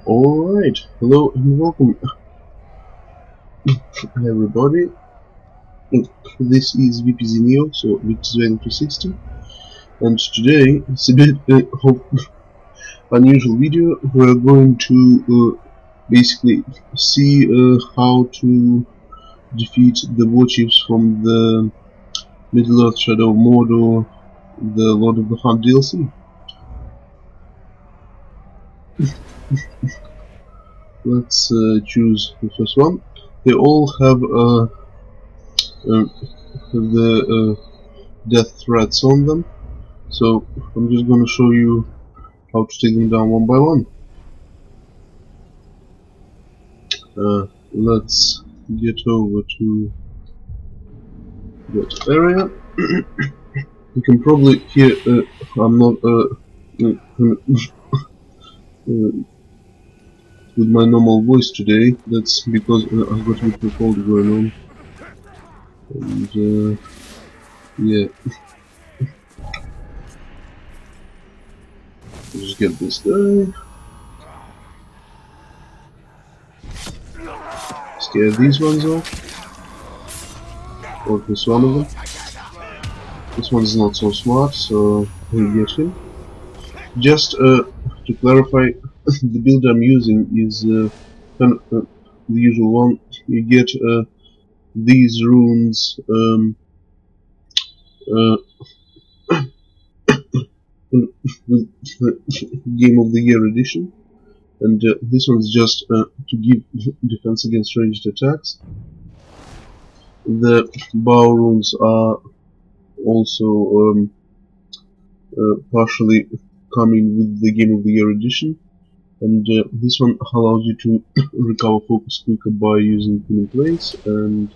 Alright, hello and welcome everybody. This is VPZ Neo, so VPZ 260, and today it's a bit of unusual video. We're going to basically see how to defeat the Warchiefs from the Middle-earth Shadow of Mordor, the Lord of the Hunt DLC. Let's choose the first one. They all have the death threats on them, so I'm just going to show you how to take them down one by one. Let's get over to that area. You can probably hear I'm not with my normal voice today. That's because I've got a bit of cold going on, and yeah. Just get this guy. Scare these ones off. Or this one of them. This one's not so smart, so we get him. Just to clarify, the build I'm using is kind of the usual one. You get these runes with Game of the Year edition, and this one's just to give defense against ranged attacks. The bow runes are also partially coming with the Game of the Year edition, and this one allows you to recover focus quicker by using Pinning Place, and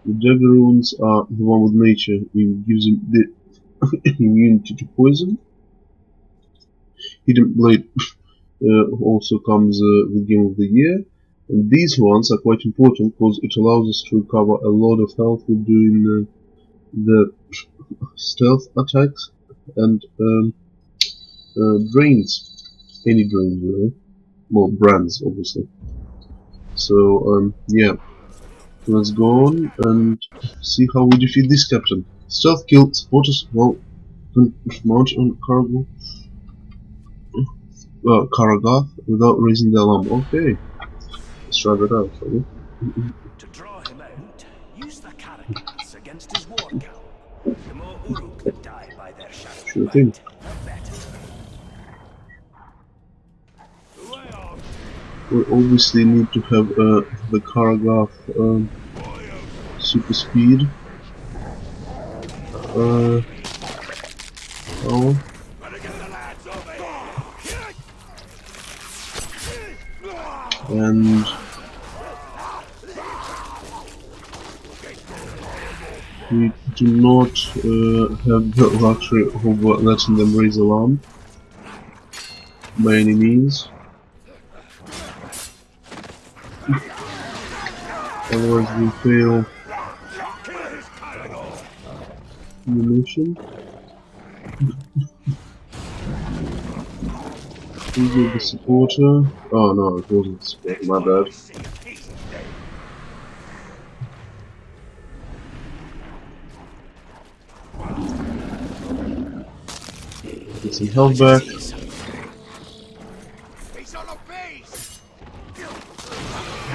the dagger runes are the one with nature. It gives you the immunity to poison. Hidden Blade also comes with Game of the Year, and these ones are quite important because it allows us to recover a lot of health with doing the stealth attacks and drains, any drains really, well, brands obviously. So yeah, let's go on and see how we defeat this captain. Stealth kill, supporters, well, mount on cargo. Karagath without raising the alarm. Okay, let's try that out, shall we? To draw him out, use the Karagaths against his war count. The more Uruk that die by their shadow, Sure thing. the better. We obviously need to have the Karagath super speed. Oh. And we do not have the luxury of letting them raise alarm by any means. Otherwise we fail the mission. Who's the supporter? Oh no, it wasn't the supporter, my bad. Get some health back.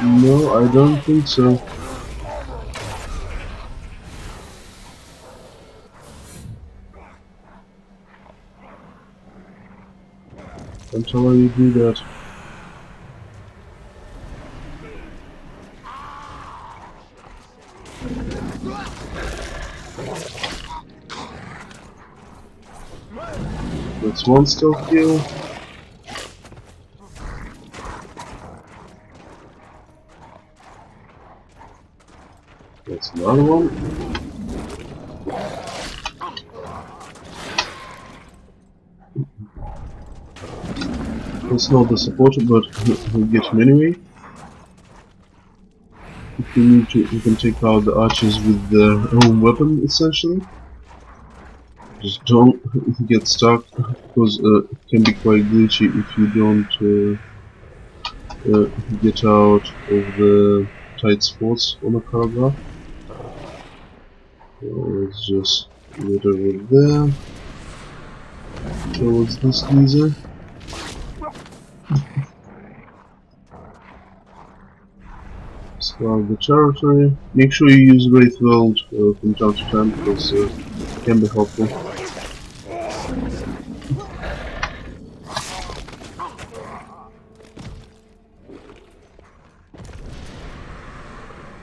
No, I don't think so. Don't tell her you do that. That's one stealth kill. That's another one. It's not the supporter, but we'll get him anyway. If we need to, we can take out the archers with their own weapon, essentially. Just don't get stuck, because it can be quite glitchy if you don't get out of the tight spots on a paragraph. So let's just get over there towards this geezer. Scout the territory. Make sure you use Wraith World from time to time because it can be helpful.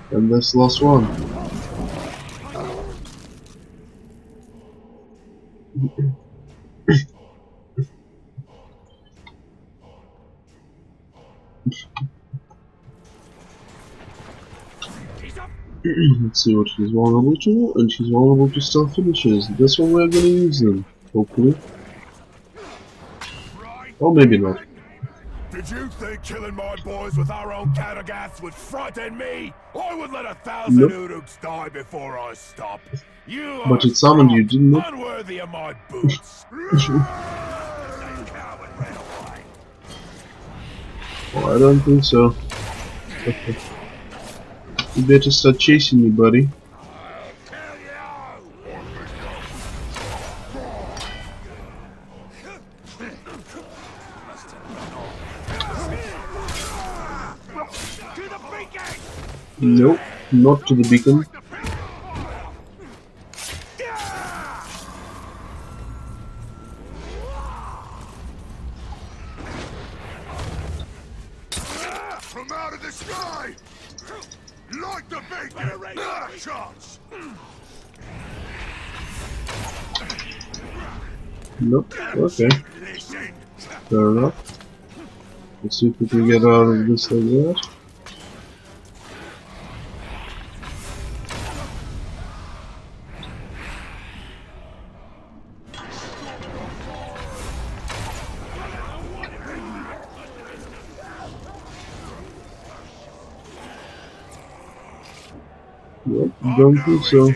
And that's the last one. Let's see what he's vulnerable to, and he's vulnerable to stealth finishes. That's when we're gonna use them, hopefully. Or maybe not. Did you think killing my boys with our own catagats would frighten me? I would let 1,000 Uruks die before I stop. You But are it summoned you, didn't it? unworthy of my boots. Well, I don't think so. You better start chasing me, buddy. Nope, not to the beacon. From out of the sky! Like the beacon! Not a chance! Nope, okay. Fair enough. Let's see if we can get out of this like that. Yep, don't think so.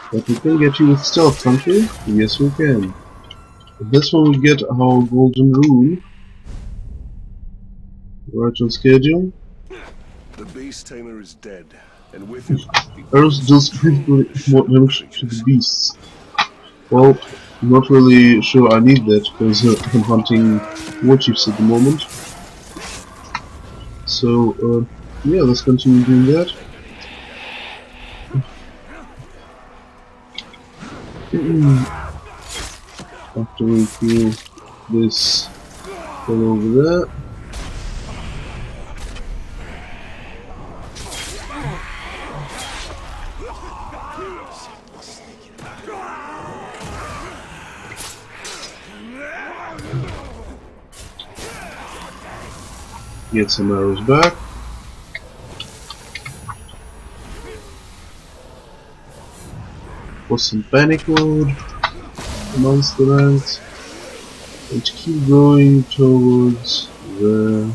But we can get you with stealth, can't we? Yes, we can. This one we get our golden rune. Right on schedule. The beast tamer is dead, and with him, Arrows deals critically more damage to the beasts. Well, I'm not really sure I need that because I'm hunting Warchiefs at the moment. So, yeah, let's continue doing that. After we kill this thing over there. Get some arrows back. Put some panic mode amongst the ranks. And keep going towards the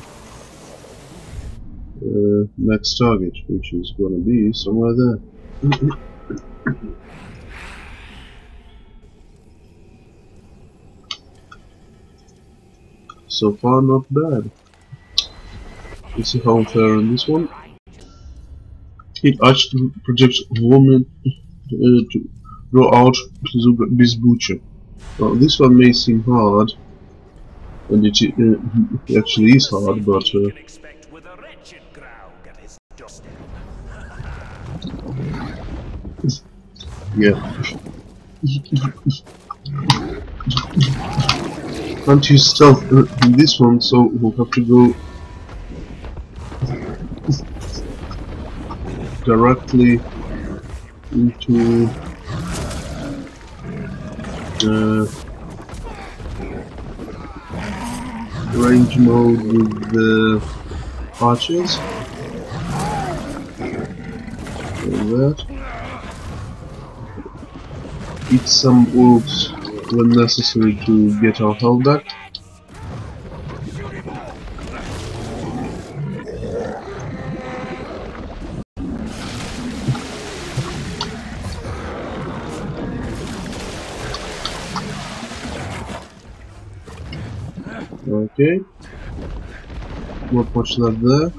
next target, which is gonna be somewhere there. So far, not bad. Let's see how fair in this one. It actually projects woman to draw out this butcher. Well, this one may seem hard, and it actually is hard, but yeah. Can't use stealth in this one, so we'll have to go directly into range mode with the archers. Like that. Eat some wolves when necessary to get our health back. Okay. Not much left there.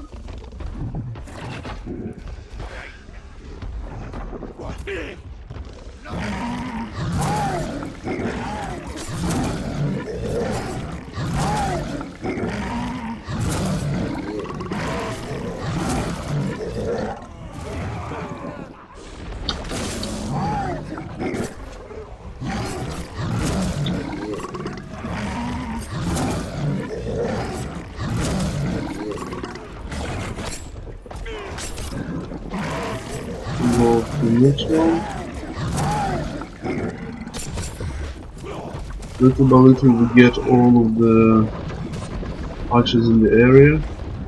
Go to the next one. Little by little we get all of the archers in the area.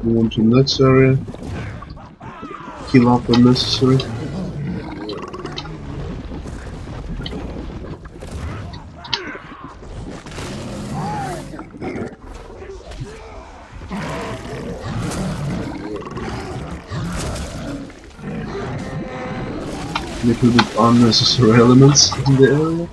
Move on to the next area. Kill up when necessary. Little bit unnecessary elements in the area.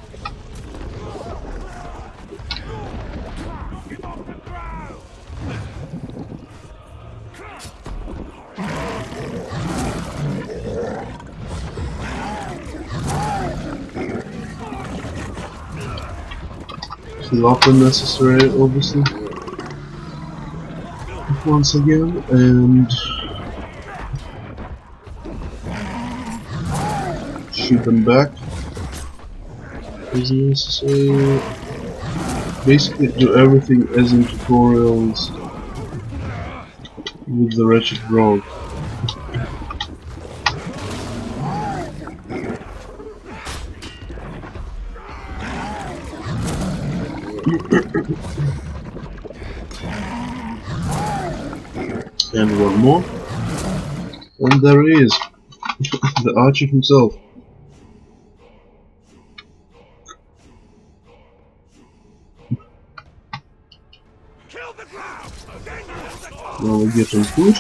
Kill up unnecessary, obviously. Once again, and shoot them back as necessary. Basically do everything as in tutorials with the wretched rogue. And one more. And there he is. The archer himself. Now we get some food.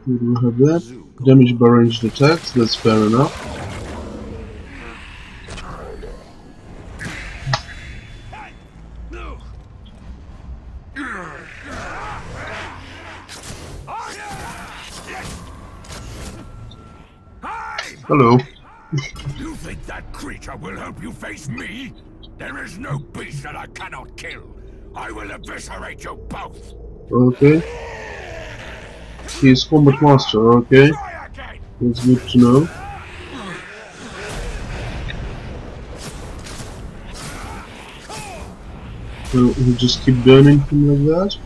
We do have that. Damage by ranged attacks, that's fair enough. Hello. You think that creature will help you face me? There is no beast that I cannot kill. I will eviscerate you both. Okay. He's combat master, okay. That's good to know. So we just keep burning him like that.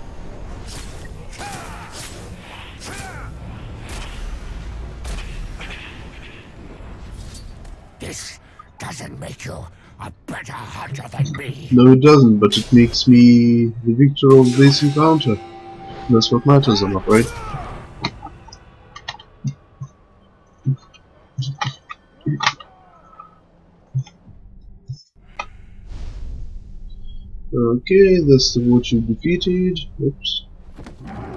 This doesn't make you a better hunter than me. No, it doesn't, but it makes me the victor of this encounter. That's what matters, I'm afraid. Okay, that's the Warchief defeated. Oops.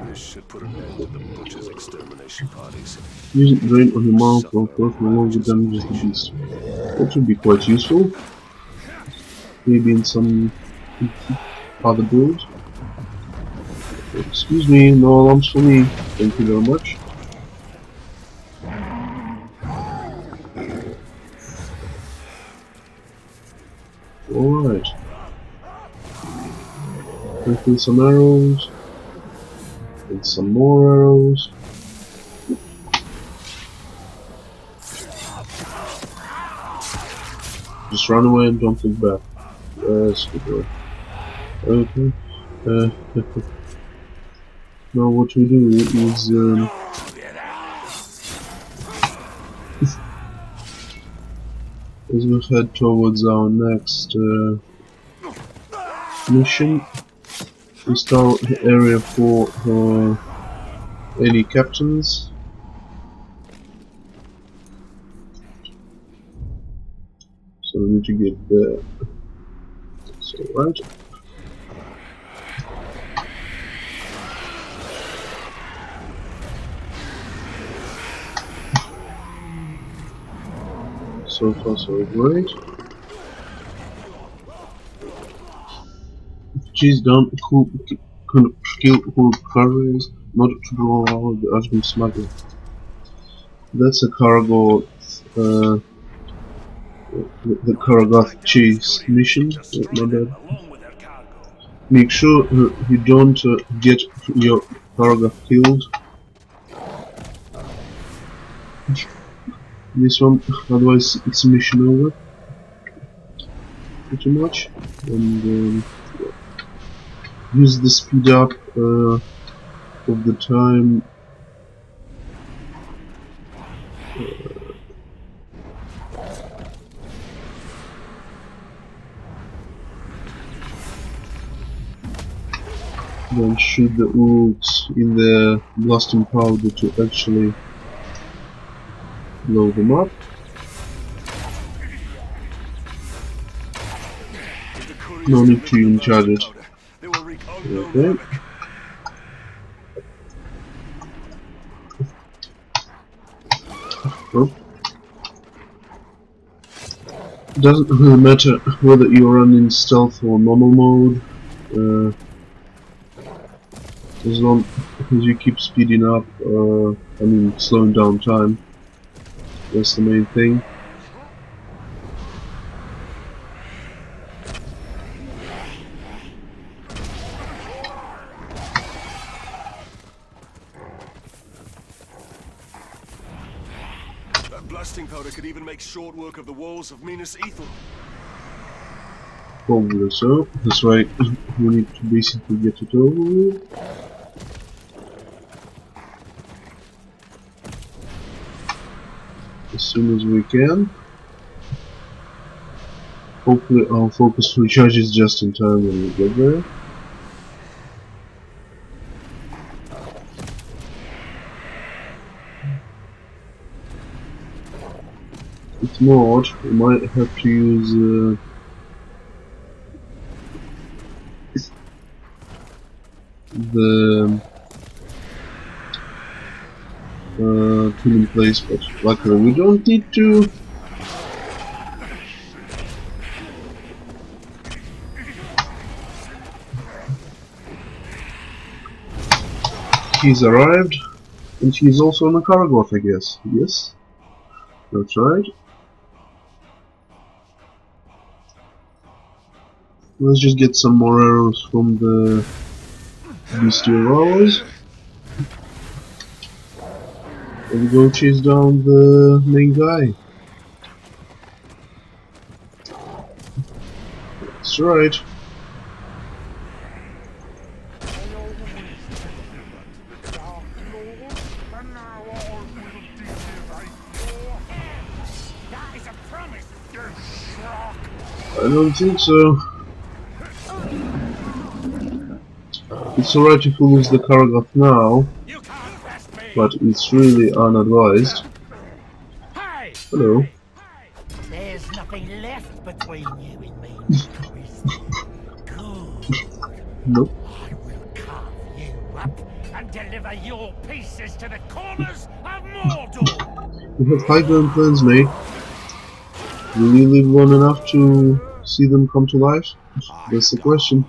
This should put an end to the butcher's extermination parties. Use it drain on your mouth or cloth no longer damages the beast. That would be quite useful. Maybe in some other build. Excuse me, no alarms for me. Thank you very much. Alright. Quickly some arrows. And some more arrows. Just run away and don't look back. That's good way. Okay. Now what we do is as we head towards our next mission, we start the area for any captains. So we need to get there. So right. So far so great. She's done who can kill who carries not to draw out the urgent smuggler. That's a cargo the Karagath chase mission, my bad. Make sure you don't get your Karagath killed. This one, otherwise it's mission over. Pretty much. And use the speed up of the time. Then shoot the Uruks in the blasting powder to actually blow them up. No need to even charge it. Okay. Oh. Doesn't really matter whether you run in stealth or normal mode. As long as you keep speeding up, I mean slowing down time, that's the main thing. That blasting powder could even make short work of the walls of Minas Ithil. Probably so. That's right, we need to basically get it over with. As soon as we can. Hopefully our focus recharges just in time when we get there. If not, we might have to use the in place, but luckily we don't need to. He's arrived, and he's also on a Karagath, I guess. Yes, that's right. Let's just get some more arrows from the bestial hours. And go chase down the main guy. That's right. I don't think so. It's alright if we lose the Karagath now, but it's really unadvised. Hello. There's nothing left between you and me. Nope. I will carve you up and deliver your pieces to the corners of Mordor. You have high ground plans, mate. Will you live long enough to see them come to life? That's the question.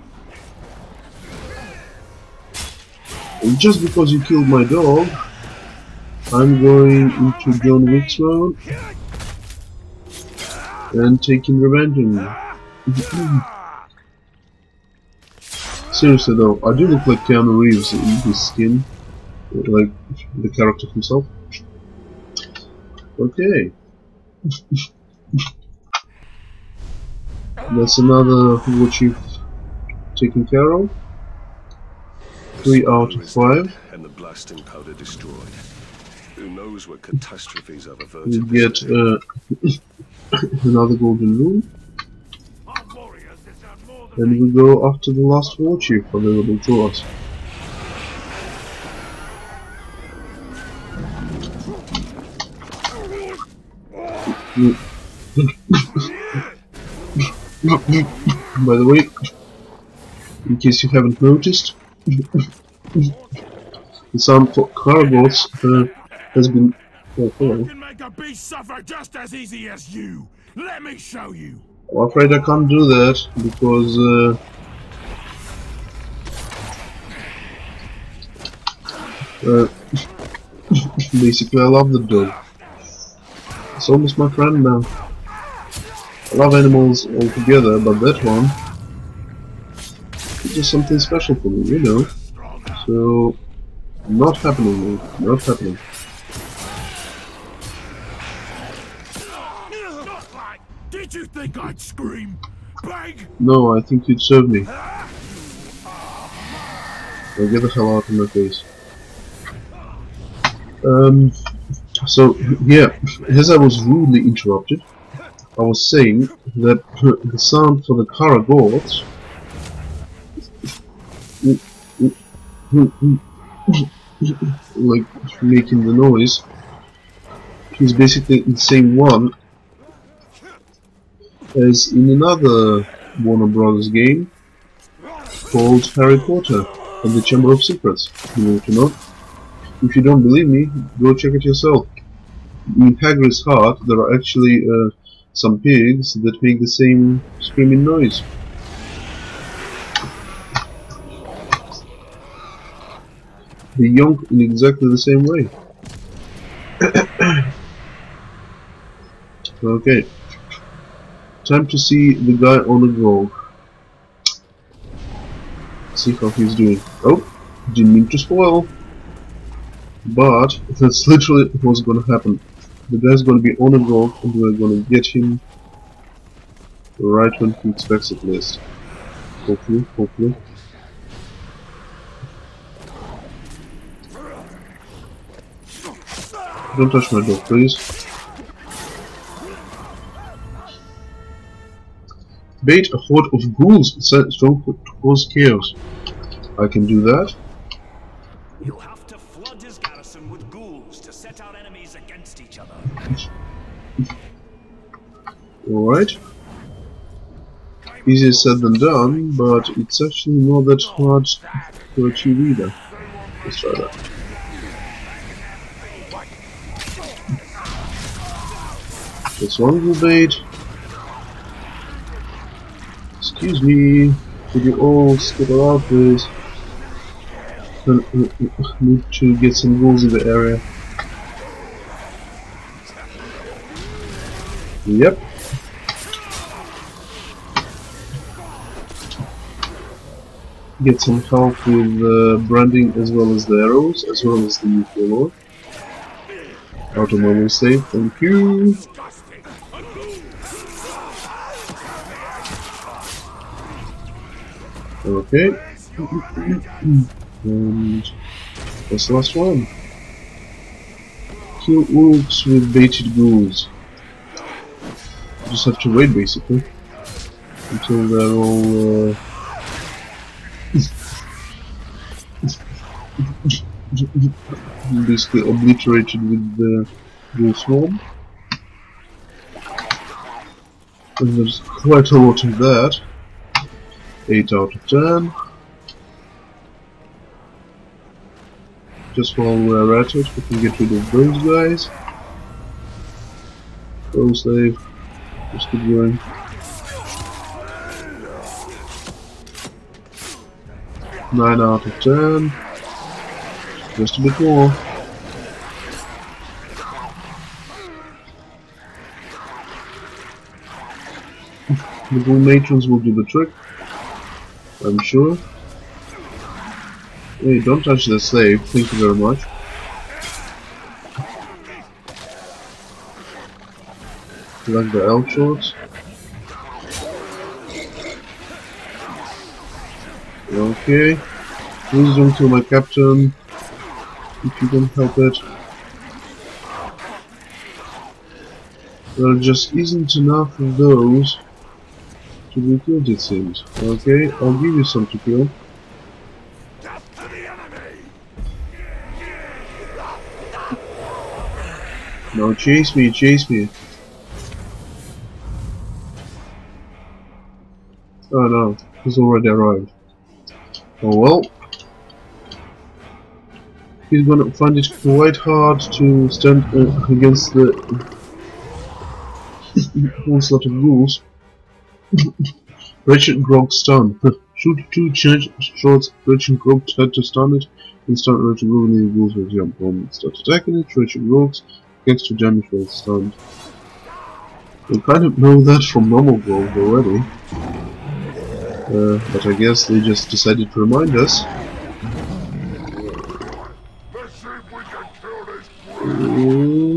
And just because you killed my dog, I'm going into John Wick's mode and taking revenge on you. Seriously though, I do look like Keanu Reeves in his skin, like the character himself. Okay. That's another Warchief taken care of. 3 out of 5. And the blasting powder destroyed. Who knows what catastrophes I've averted. We get another golden rune. And we go after the last Warchief available to us. By the way, in case you haven't noticed, the sound for Karagath has been Oh, hello. I can make a beast suffer just as easy as you. Let me show you. I'm afraid I can't do that because basically I love the dog. It's almost my friend now. I love animals altogether, but that one is just something special for me, you know. So, not happening, mate. Not happening. Did you think I'd scream? Beg? No, I think you'd serve me. Now get the hell out of my face. So, yeah, as I was rudely interrupted, I was saying that the sound for the Karagors like making the noise is basically the same one as in another Warner Brothers game called Harry Potter and the Chamber of Secrets. You want to know? If you don't believe me, go check it yourself. In Hagrid's heart, there are actually some pigs that make the same screaming noise. They yonk in exactly the same way. Okay. Time to see the guy on the grog. See how he's doing. Oh, didn't mean to spoil. But that's literally what's gonna happen. The guy's gonna be on a grog and we're gonna get him right when he expects it least. Hopefully, hopefully. Don't touch my dog, please. Bait a horde of ghouls to cause chaos. I can do that. You'll have to flood his garrison with ghouls to set our enemies against each other. Alright. Easier said than done, but it's actually not that hard to achieve either. Let's try that. That's one ghoul bait. Excuse me, could you all scatter out please? Need to get some ghouls in the area. Yep. Get some help with branding as well as the arrows, as well as the nuclear lore. Out of my mistake, thank you. Okay. And that's the last one. Kill orcs with baited ghouls. You just have to wait basically until they're all basically obliterated with the ghoul swarm. And there's quite a lot of that. 8 out of 10. Just while we're at it, we can get rid of those guys. Go save. Just keep going. Nine out of 10. Just a bit more. The ghoul matrons will do the trick, I'm sure. Hey, don't touch the slave, thank you very much. Like the elk shorts. Okay. Please don't kill my captain if you can help it. There just isn't enough of those to be killed, it seems. Okay, I'll give you some to kill. Now chase me, chase me. Oh no, he's already arrived. Oh well. he's gonna find it quite hard to stand against the onslaught of ghouls. Wretched Grog stun. Shoot 2 charge shots, Wretched Grog had to stun it, and stun Wretched Grog and the ghouls will jump on and start attacking it. Wretched Grogs gets to damage while stunned. We kind of know that from normal Grog already. But I guess they just decided to remind us.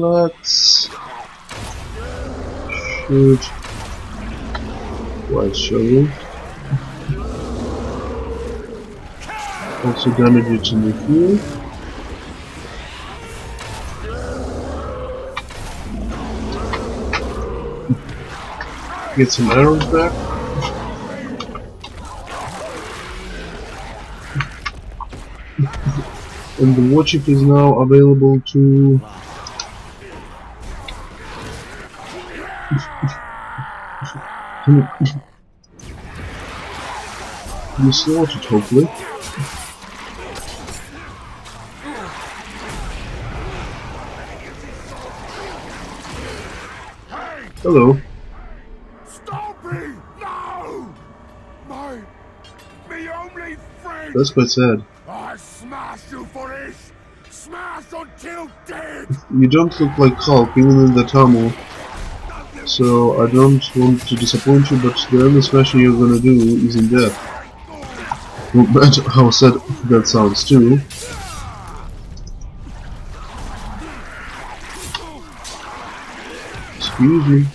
Let's shoot White Shovel. Also damage it in the field. Get some arrows back. And the Warchief is now available to be slaughtered, hopefully. Hello. Stop me! No! My only friend! That's quite sad. I smash you for this! Smash until dead! You don't look like Hulk, even in that armor. So I don't want to disappoint you, but the only smashing you're gonna do is in death. No matter how sad that sounds too. Excuse me.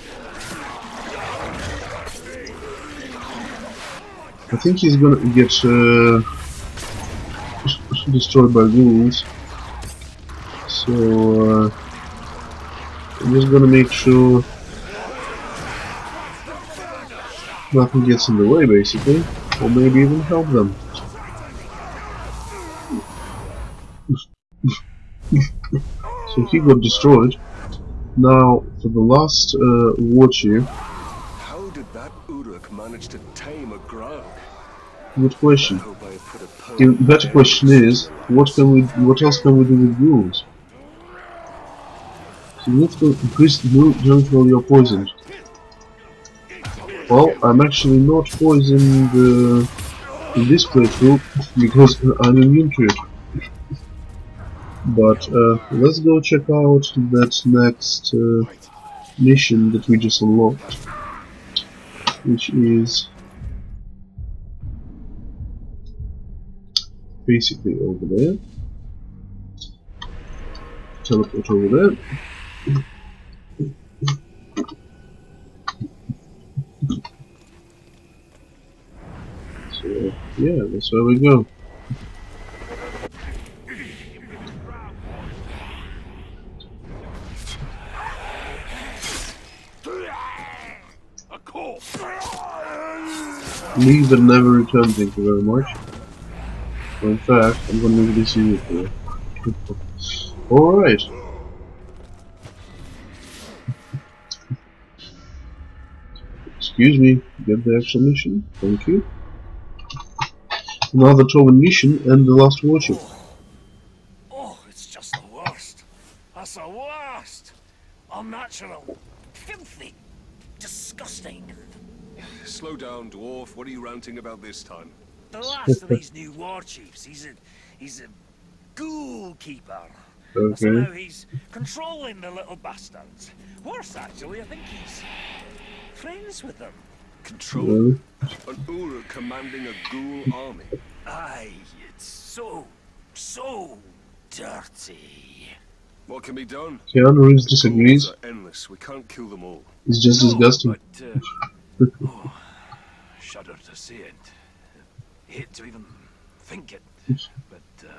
I think he's gonna get destroyed by ghouls. So I'm just gonna make sure nothing gets in the way, basically, or maybe even help them. So he got destroyed. Now, for the last Warchief. How did that Uruk manage to tame a Grog? Good question. The better question is, what else can we do with ghouls? Significant increased damage while you're poisoned. Well, I'm actually not poisoned in this playthrough because I'm immune to it. But let's go check out that next mission that we just unlocked, which is basically over there. Teleport over there. So yeah, that's where we go. Leave and never return, thank you very much. In fact, I'm gonna make this easier for you. Alright. Excuse me, get the actual mission, thank you. Another Tovan mission and the last Warchief. Oh, it's just the worst. That's the worst. Unnatural. Filthy. Disgusting. Slow down, dwarf. What are you ranting about this time? The last of these new Warchiefs, he's a ghoul keeper. Okay. Somehow he's controlling the little bastards. Worse, actually, I think he's friends with them. Control? Really? An Uruk commanding a ghoul army? Aye, it's so dirty. What can be done? Keanu Reeves disagrees. Ghouls are endless. We can't kill them all. It's just disgusting. But, shudder to see it. Hate to even think it. But,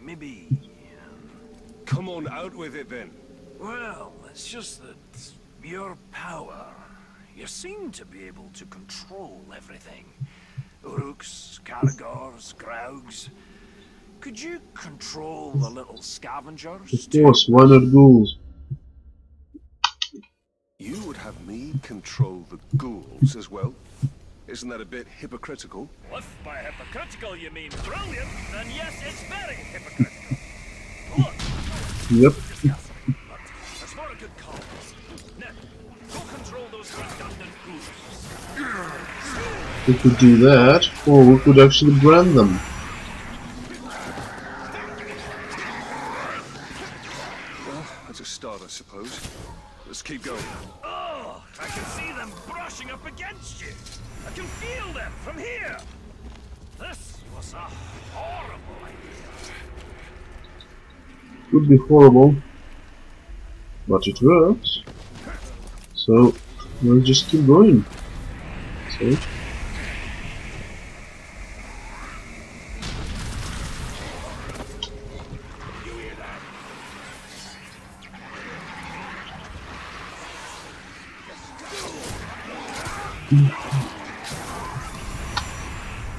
maybe... Come on, out with it then. Well, it's just that your power... You seem to be able to control everything. Uruks, Caragors, Graugs. Could you control the little scavengers? Of course, why not ghouls? You would have me control the ghouls as well? Isn't that a bit hypocritical? If by hypocritical you mean brilliant, then yes, it's very hypocritical. Yep. As for a good cause. Now, go control those redundant ghouls. We could do that, or we could actually brand them. Well, that's a start, I suppose. Let's keep going. Oh, I can see them brushing up against you. I can feel them from here. This was a horrible idea. Could be horrible, but it works. So we'll just keep going. So.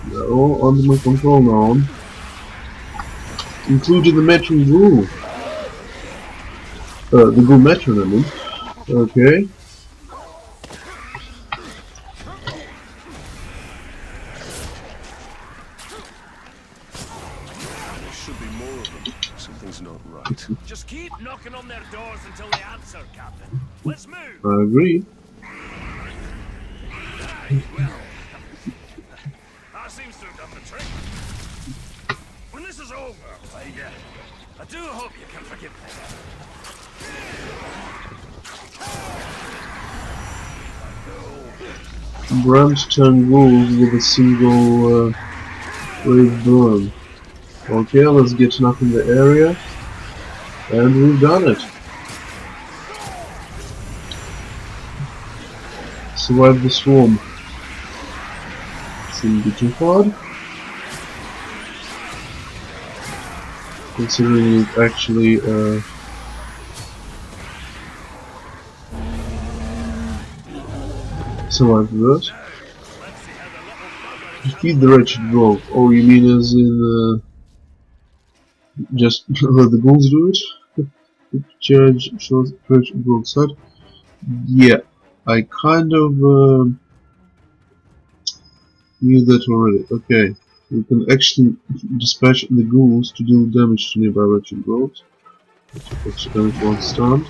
They're all under my control now, including the metron ghoul. The ghoul metron, I mean. Okay. There should be more of them. Something's not right. Just keep knocking on their doors until they answer, Captain. Let's move. I agree. Well, that seems to have done the trick. When this is over, I do hope you can forgive me. Brand 10 ghouls with a single wave burn. Okay, let's get enough in the area. And we've done it. Survive the swarm. Shouldn't be too hard. Considering it actually survived that. Defeat the wretched grove. Oh, you mean as in just let the ghouls do it? Charge short wretched grove side. Yeah, I kind of knew that already. Okay, we can actually dispatch the ghouls to deal damage to nearby wretched groves. Extra damage once stunned.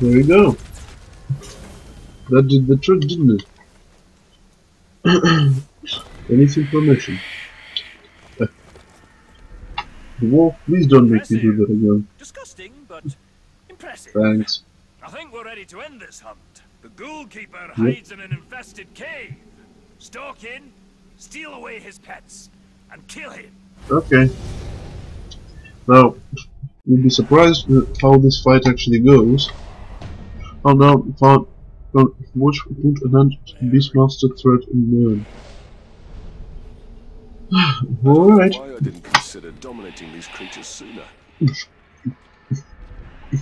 There we go. That did the trick, didn't it? Anything for mission. The wolf, please don't make me do that again. Disgusting, but impressive. Thanks. I think we're ready to end this hunt. The ghoul keeper hides in an infested cave. Stalk in, steal away his pets, and kill him. Okay. Now, you'll be surprised at how this fight actually goes. Oh no, found watch put an end to Beastmaster threat in man. Alright. Why I didn't consider dominating these creatures sooner.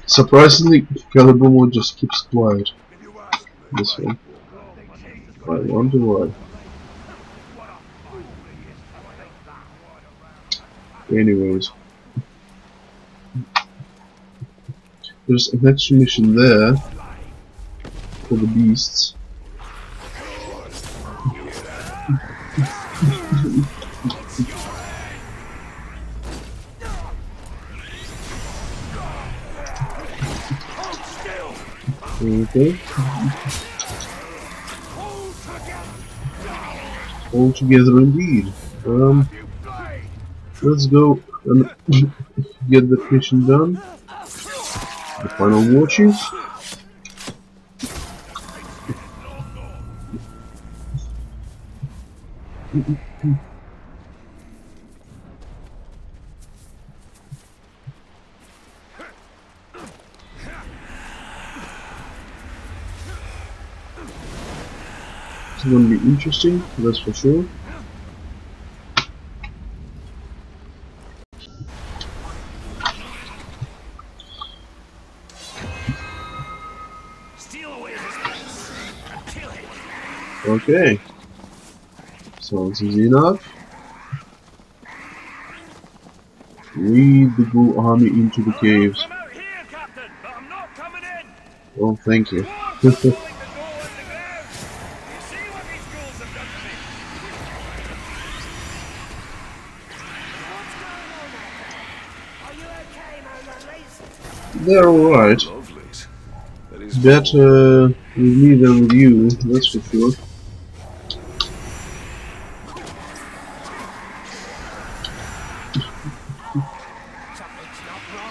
Surprisingly, Calibumo just keeps quiet. This one. I wonder why. Anyways. There's an extra mission there for the beasts. Okay. All together indeed. Let's go and get the mission done. The final Warchiefs. It's going to be interesting, that's for sure. Steal away his pets and kill him. Okay. Sounds easy enough. Lead the ghoul army into the caves. From out here, Captain, but I'm not coming in. Oh, thank you. Dwarves are pulling the door in the ground. You see what these ghouls have done to me? What's going on out there? Are you okay, my lovelies? They're alright. Lovelies. That is Better with me than with you, that's for sure.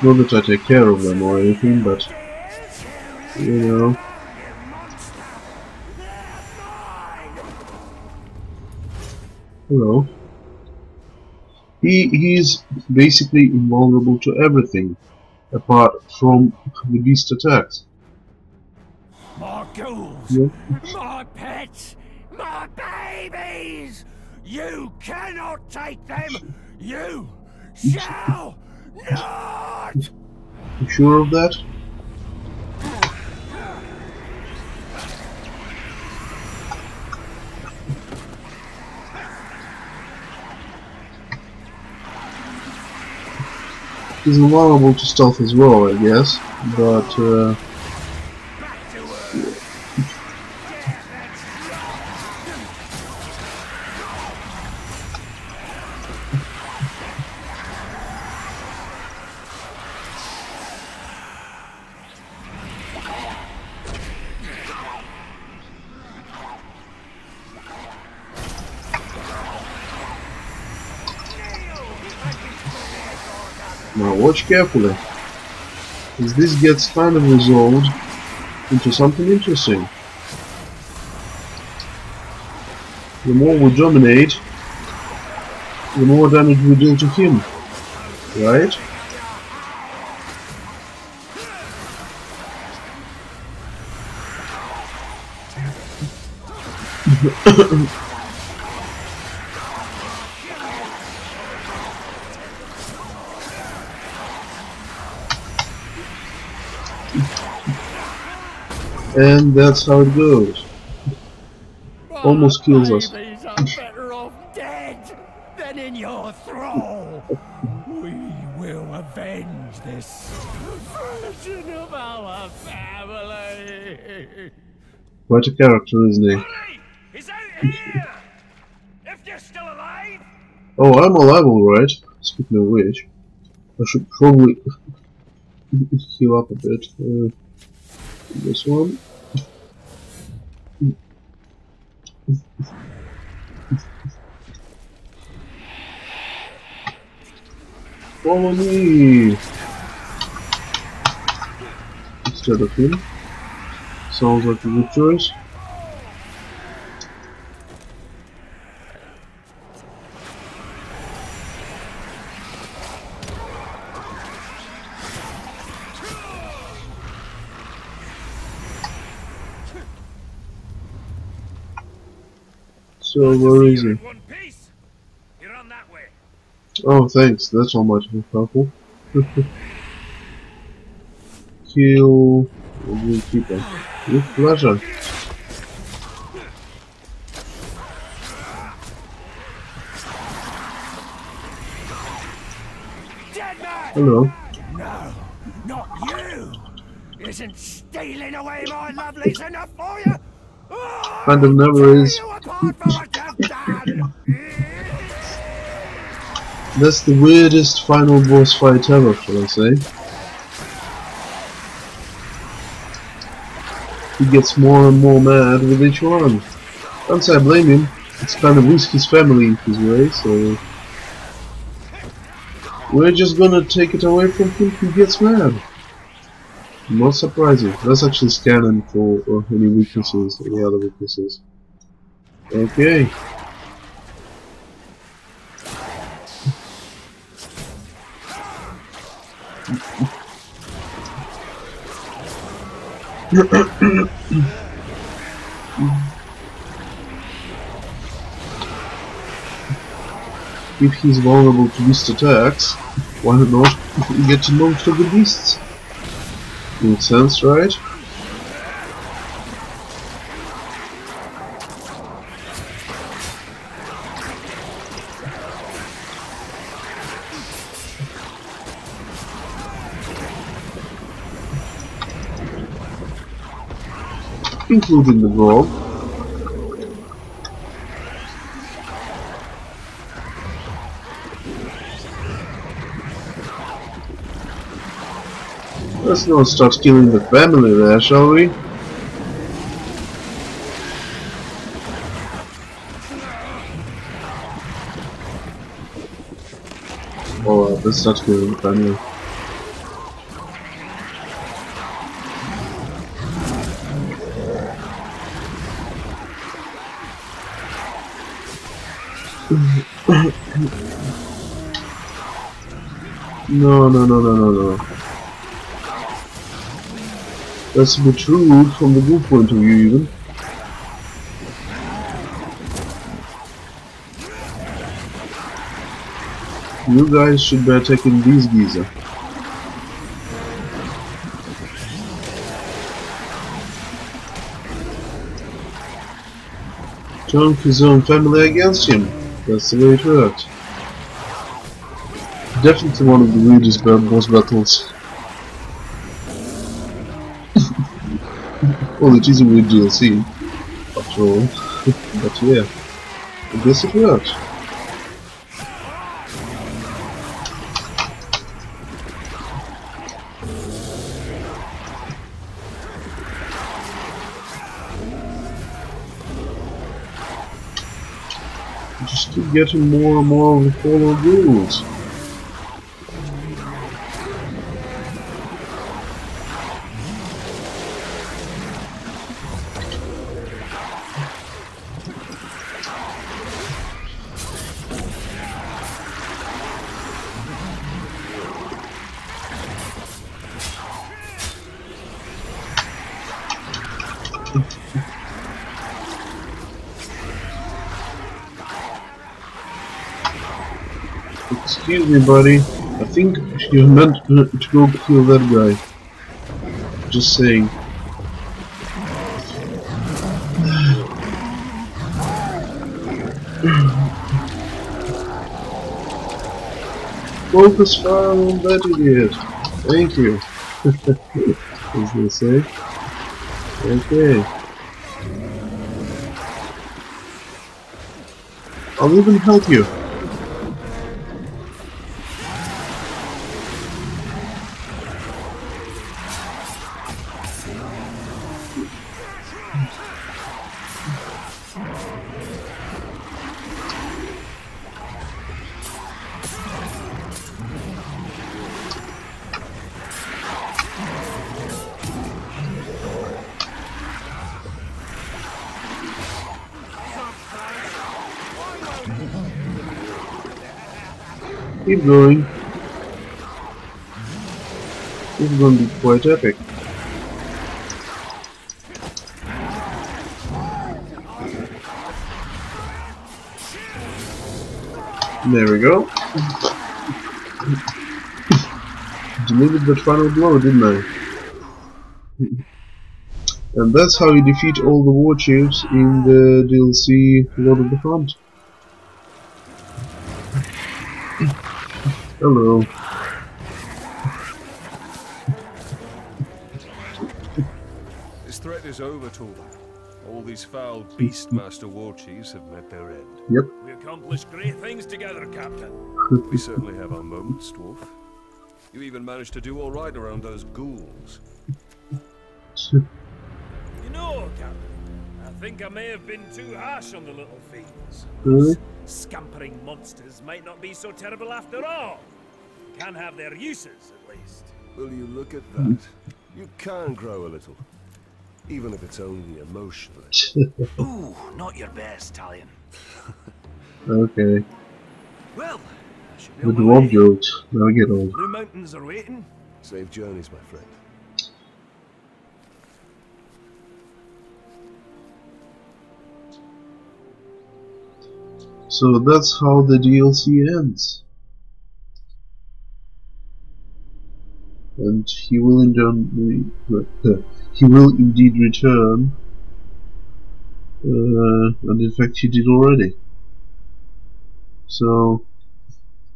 Not that I take care of them or anything, but you know. Hello. He's basically invulnerable to everything, apart from the beast attacks. My ghouls, Yeah. my pets, my babies! You cannot take them! You shall not! You sure of that? He's invulnerable to stealth as well, I guess, but now watch carefully, as this gets kind of resolved into something interesting. The more we dominate, the more damage we deal to him, right? And that's how it goes. Almost kills us. Babies are better off dead than in your thrall. We will avenge this version of our family. Quite a character, isn't he? Hurry! He's out here! If you're still alive! Oh, I'm alive alright. Speaking of which, I should probably heal up a bit. This one. Follow me! Instead of him. Sounds like a good choice. So where is he? In one piece. You're on that way. Oh, thanks. That's all much more powerful. Kill the keeper with pleasure. Dead man! Hello. No, not you! Isn't stealing away my lovelies enough for you? Oh, Kind of never is. you apart for what you've done! That's the weirdest final boss fight ever, shall I say. He gets more and more mad with each one. Can't say I blame him. It's kind of risks his family in his way, so we're just gonna take it away from him. He gets mad. Not surprising. Let's actually scan him for any weaknesses, any other weaknesses. Okay. If he's vulnerable to beast attacks, why not get to most of the beasts? Makes sense, right? including the grog. Let's not start killing the family there, shall we? Oh, let's start killing the family. No. That's a bit rude from the group point of view, even. You guys should be attacking these geezer. Turn his own family against him. That's the way it works. Definitely one of the weirdest boss battles. Well, it is a weird DLC, after all. But yeah, I guess it works. Just keep getting more and more of the follow rules. Excuse me, buddy. I think you're meant to go kill that guy. Just saying. Focus fire on that idiot. Thank you. As they say. Okay. I'll even help you. Keep going. This is going to be quite epic. There we go. Delivered the final blow, didn't I? And that's how you defeat all the Warchiefs in the DLC Lord of the Hunt. Hello. This threat is over, Torvald. All these foul Beastmaster Warchiefs have met their end. Yep. We accomplished great things together, Captain. We certainly have our moments, Dwarf. You even managed to do all right around those ghouls. You know, Captain, I think I may have been too harsh on the little fiends. Really? Scampering monsters might not be so terrible after all. Can have their uses, at least. Will you look at that? You can grow a little. Even if it's only emotionally. Ooh, not your best, Talion. Okay. Well, I should be The on my dwarf way. goat. Now I get old. Blue Mountains are waiting. Safe journeys, my friend. So that's how the DLC ends. And he will indeed return. And in fact he did already. So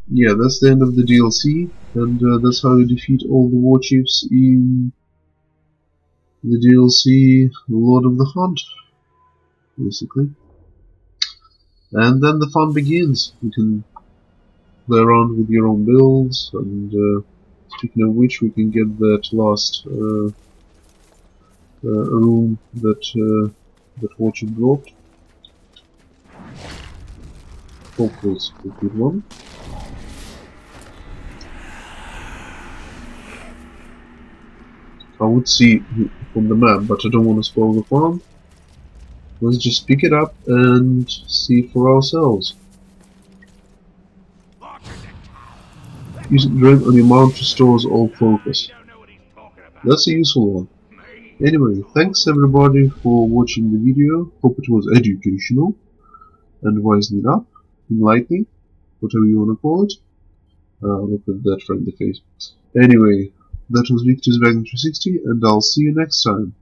yeah, that's the end of the DLC, and that's how you defeat all the Warchiefs in the DLC Lord of the Hunt, basically. And then the fun begins. You can play around with your own builds, and speaking of which, we can get that last room that Warchief dropped. Hopefully it's a good one. I would see from the map, but I don't want to spoil the farm. Let's just pick it up and see for ourselves. Using Dread on your mount restores all focus. That's a useful one. Anyway, thanks everybody for watching the video. Hope it was educational and wisely enough, enlightening, whatever you want to call it. Look at that friendly face. Anyway, that was Victor's Dragon 360, and I'll see you next time.